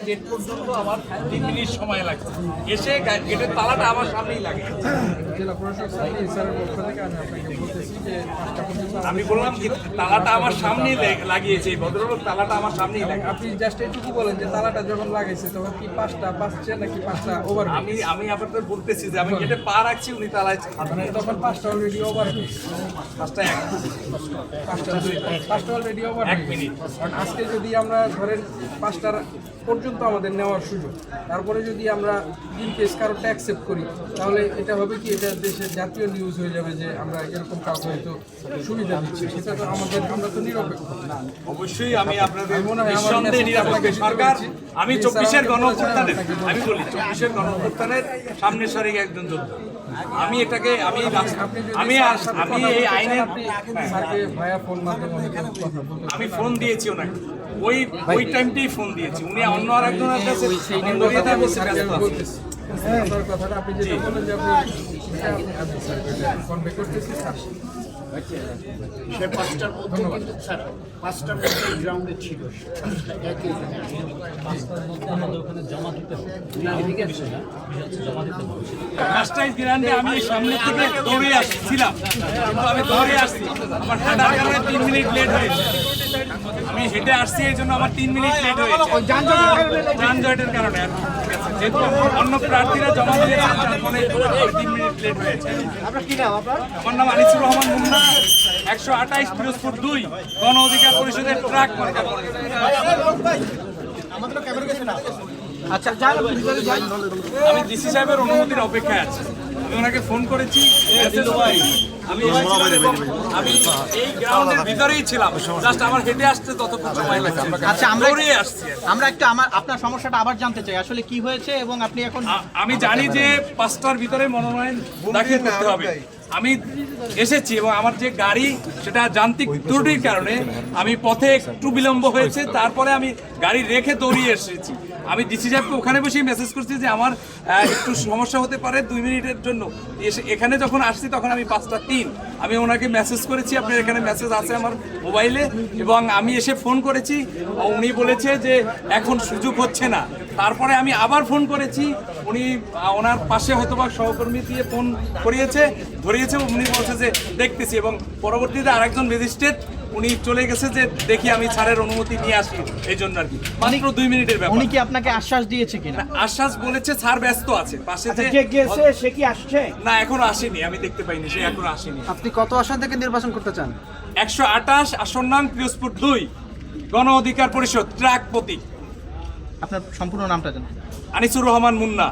Gate পর্যন্ত আমার 3 minute সময় লাগছে, এসে গেটের তালাটা আমার সামনেই লাগে। জেলা প্রশাসক স্যারের পক্ষ থেকে আমি আপনাকে বলতেছি যে 5টা পর্যন্ত আমি বললাম কি তালাটা আমার সামনেই লাগিয়েছে, এই ভদ্রলোক তালাটা আমার সামনেই লাগে। আপনি জাস্ট এইটুকু বলেন যে তালাটা যখন লাগাইছে তখন কি 5টা বাজছে নাকি 5টা ওভার? আমি আপনাদের বলতেছি যে আমি গেটে পা রাখছি, উনি তালায় মানে তখন 5টা অলরেডি ওভার হয়েছে। 5টা 5টা অলরেডি ওভার 1 মিনিট। কারণ আজকে যদি আমরা ধরেন 5টার পর্যন্ত আমাদের নেওয়ার সুযোগ, তারপরে যদি আমরা ইন কেস কারোটা অ্যাকসেপ্ট করি তাহলে এটা হবে কি, এটা দেশের জাতীয় নিউজ হয়ে যাবে যে আমরা এরকম কাউকে হয়তো সুবিধা দিচ্ছি। সেটা তো আমরা তো নিরপেক্ষ। অবশ্যই আমি আপনাদের মনে হয় আমার নিঃসন্দেহে message নিরাপত্তা আপনাকে সরকার, দিতে আমি পেরেছি। 24-এর স্যার, গণঅভ্যুত্থানের, আপনাকে বলতে আমি বলি 24-এর গণঅভ্যুত্থানের সামনের সারির একজন যোদ্ধা। আমি এটাকে আমি এই আইনের স্যারকে ভায়া ফোন মাধ্যমে কথা বলতে আমি ফোন দিয়েছি ওনাকে, ওই টাইমটাই ফোন দিয়েছি। উনি অন্য আরেকজনের কাছে ফোন ধরিয়ে দিয়ে বলছে ব্যস্ত আছে। বলতেছি। আপনার কথাটা আপনি যেটা বলেন যে আপনি স্যারকে কনভে করতেছি স্যার। সে 5টার মধ্যে কিন্তু স্যার 5টার মধ্যে গ্রাউন্ডে ছিল। ফার্স্টাইজ গ্রাউন্ডে আমি সামনে থেকে দৌড়ে আসছিলাম, কিন্তু আমি দৌড়ে আসছি, আমার হাঁটার কারণে 3 মিনিট লেট হয়েছে। আমি হেঁটে আসছি এই জন্য আমার 3 মিনিট লেট হয়েছে যানজটের কারণে। আর যেহেতু অন্য প্রার্থীরা জমা দিয়েছেন তার ফলে 3 মিনিট লেট হয়েছে। আমার নাম আনিসুর রহমান মুন্না, 128 পিরোজপুর 2 গণ অধিকার পরিষদের ট্রাক মার্কা। আচ্ছা, আমি ডিসি সাহেবের অনুমতির অপেক্ষায় আছি। আমি ওনাকে ফোন করেছি, আমি এই গ্রাউন্ডের ভিতরেই ছিলাম, জাস্ট আমার হেঁটে আসতে ততক্ষণ সময় লাগছে। আচ্ছা, দৌড়ে আসছি। আমরা একটু আপনার সমস্যাটা আবার জানতে চাই, আসলে কি হয়েছে এবং আপনি এখন আমি জানি যে 5টার ভিতরে মনোনয়ন দাখিল করতে হবে। আমি এসেছি এবং আমার যে গাড়ি সেটা যান্ত্রিক ত্রুটির কারণে আমি পথে একটু বিলম্ব হয়েছে, তারপরে আমি গাড়ি রেখে দৌড়িয়ে এসেছি। আমি ডিসি সাহেবকে ওখানে বসেই মেসেজ করছি যে আমার একটু সমস্যা হতে পারে 2 মিনিটের জন্য। এখানে যখন আসছি তখন আমি 5:03 আমি ওনাকে মেসেজ করেছি, আপনার এখানে মেসেজ আছে আমার মোবাইলে, এবং আমি এসে ফোন করেছি, উনি বলেছে যে এখন সুযোগ হচ্ছে না। তারপরে আমি আবার ফোন করেছি, উনি ওনার পাশে হয়তোবা সহকর্মী দিয়ে ফোন ধরিয়েছে, উনি বলছে যে দেখতেছি, এবং পরবর্তীতে আরেকজন ম্যাজিস্ট্রেট উনি চলে গেছে যে দেখি আমি স্যারের অনুমতি নিয়ে আসি, এই জন্য আর কি। মাত্র 2 মিনিটের ব্যাপার। উনি কি আপনাকে আশ্বাস দিয়েছে কিনা? আশ্বাস বলেছে স্যার ব্যস্ত আছে, পাশে যে গেছে সে কি আসছে? না, এখনো আসেনি, আমি দেখতে পাইনি, সে এখনো আসেনি। আপনি কত আসন থেকে নির্বাচন করতে চান? 128 আসন নং পিরোজপুর 2 গণ অধিকার পরিষদ ট্রাক প্রতীক। আপনার সম্পূর্ণ নামটা জানেন? আনিসুর রহমান মুন্না।